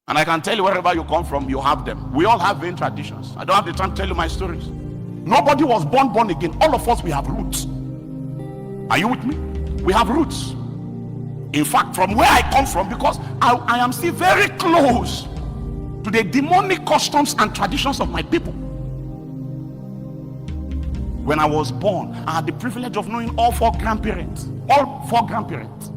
And I can tell you wherever you come from, you have them. We all have vain traditions. I don't have the time to tell you my stories. Nobody was born again. All of us, we have roots. Are you with me? We have roots. In fact, from where I come from, because I am still very close to the demonic customs and traditions of my people. When I was born, I had the privilege of knowing all four grandparents. All four grandparents.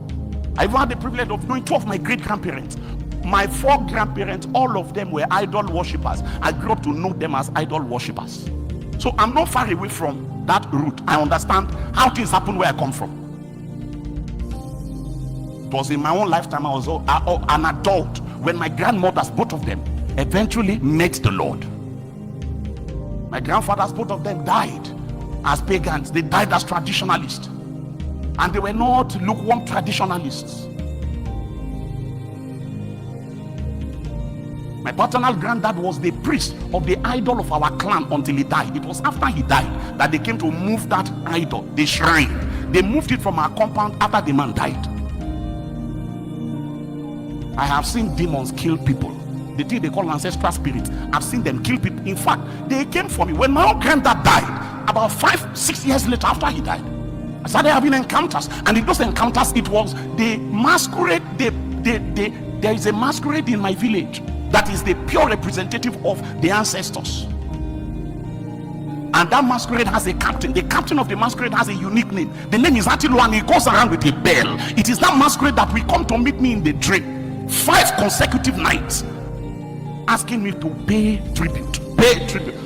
I even had the privilege of knowing two of my great-grandparents. My four grandparents, all of them were idol worshippers. I grew up to know them as idol worshippers. So I'm not far away from that root. I understand how things happen where I come from. It was in my own lifetime. I was an adult when my grandmothers, both of them, eventually met the Lord. My grandfathers, both of them, died as pagans. They died as traditionalists, and they were not lukewarm traditionalists. My paternal granddad was the priest of the idol of our clan until he died. It was after he died that they came to move that idol, the shrine. They moved it from our compound after the man died. I have seen demons kill people. The thing they call ancestral spirits, I've seen them kill people. In fact, they came for me when my own granddad died. About 5-6 years later after he died, I started having encounters, and in those encounters, it was the masquerade. There is a masquerade in my village that is the pure representative of the ancestors, and that masquerade has a captain. The captain of the masquerade has a unique name. The name is Attilo, and he goes around with a bell. It is that masquerade that will come to meet me in the dream 5 consecutive nights, asking me to pay tribute,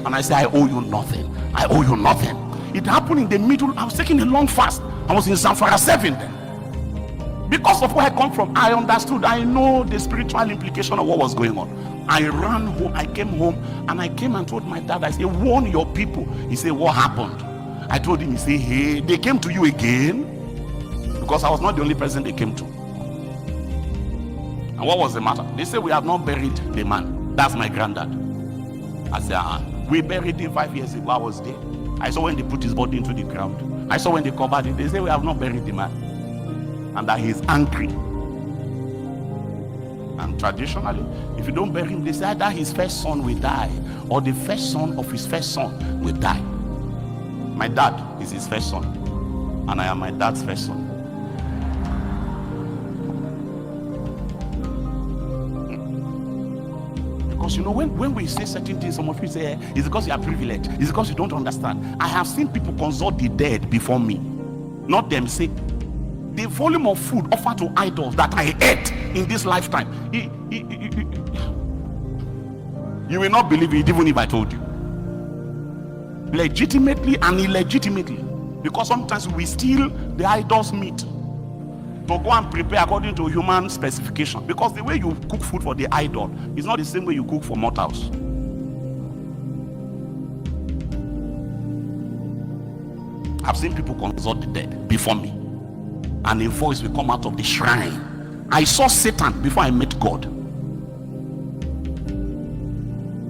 and I say, I owe you nothing. I owe you nothing. It happened in the middle. I was taking a long fast. I was in Zamfara 7 then. Because of where I come from, I understood. I know the spiritual implication of what was going on. I ran home. I came home, and I came and told my dad, I said, warn your people. He said, what happened? I told him. He said, hey, they came to you again? Because I was not the only person they came to. And what was the matter? They said, we have not buried the man. That's my granddad. I said, we buried him 5 years ago. I was there. I saw when they put his body into the ground. I saw when they covered it. They say we have not buried the man, and that he's angry. And traditionally, if you don't bury him, they say either his first son will die or the first son of his first son will die. My dad is his first son, and I am my dad's first son. Because you know, when we say certain things, some of you say it's because you are privileged, it's because you don't understand. I have seen people consult the dead before me, not them. Say the volume of food offered to idols that I ate in this lifetime, you will not believe it even if I told you. Legitimately and illegitimately, because sometimes we steal the idol's meat to go and prepare according to human specification, because the way you cook food for the idol is not the same way you cook for mortals. I've seen people consult the dead before me, and a voice will come out of the shrine. I saw Satan before I met God.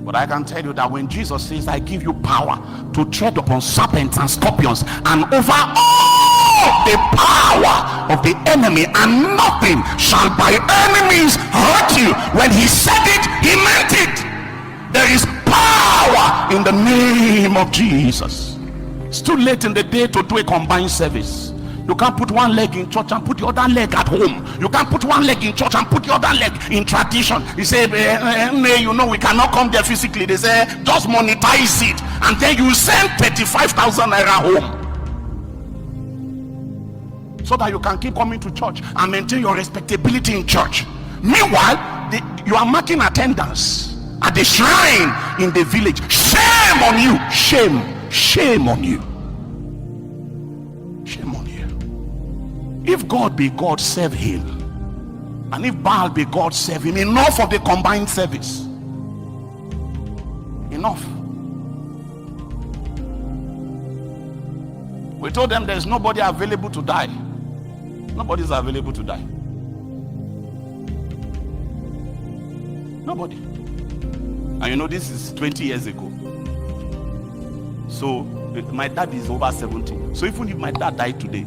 But I can tell you that when Jesus says, I give you power to tread upon serpents and scorpions and over all the power of the enemy, and nothing shall by any means hurt you. When he said it, he meant it. There is power in the name of Jesus. It's too late in the day to do a combined service. You can't put one leg in church and put the other leg at home. You can't put one leg in church and put the other leg in tradition. You say, you know, we cannot come there physically. They say, just monetize it, and then you send 35,000 naira home, so that you can keep coming to church and maintain your respectability in church. Meanwhile, you are marking attendance at the shrine in the village. Shame on you. Shame on you. Shame on you. If God be God, serve him. And if Baal be God, serve him. Enough of the combined service. Enough. We told them there's nobody available to die. Nobody's available to die. Nobody. And you know, this is 20 years ago. So my dad is over 70. So even if my dad died today,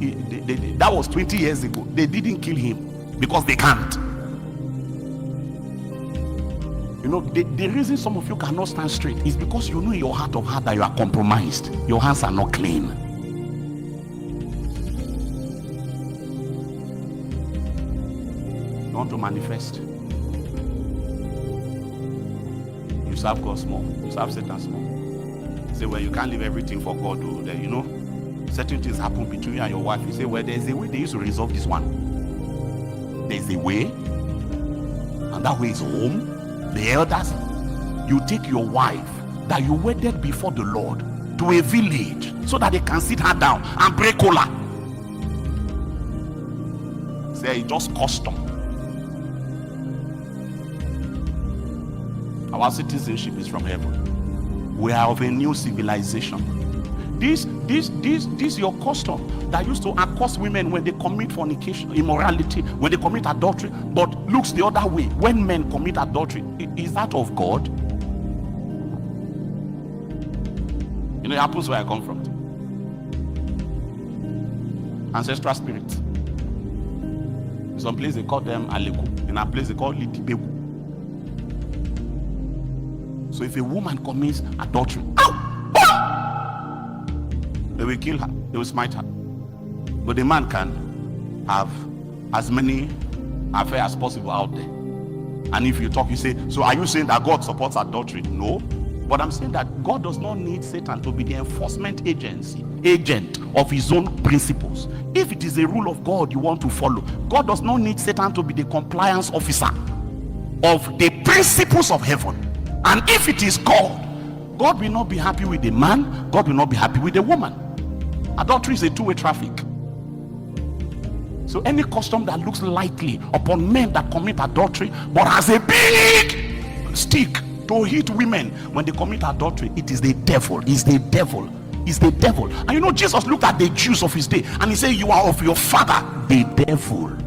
that was 20 years ago. They didn't kill him because they can't. You know, the reason some of you cannot stand straight is because you know in your heart of heart that you are compromised. Your hands are not clean. You want to manifest? You serve God small. You serve Satan small. Say, well, you can't leave everything for God. Then, you know, certain things happen between you and your wife. You say, well, there's a way they used to resolve this one. There's a way. And that way is home. The elders, you take your wife that you wedded before the Lord to a village so that they can sit her down and break cola. Say it's just custom. Our citizenship is from heaven. We are of a new civilization. This your custom that used to accost women when they commit fornication, immorality, when they commit adultery, but looks the other way when men commit adultery. Is that of God? You know, it happens where I come from. Ancestral spirits. In some place they call them Aleku. In a place they call Litibegu. So if a woman commits adultery, they will kill her, they will smite her. But the man can have as many affairs as possible out there. And if you talk, you say, so are you saying that God supports adultery? No. But I'm saying that God does not need Satan to be the enforcement agent of his own principles. If it is a rule of God you want to follow, God does not need Satan to be the compliance officer of the principles of heaven. And if it is God, God will not be happy with the man, God will not be happy with the woman. Adultery is a two-way traffic. So any custom that looks lightly upon men that commit adultery but has a big stick to hit women when they commit adultery, it is the devil. It's the devil. It's the devil. And you know, Jesus looked at the Jews of his day and he said, you are of your father, the devil.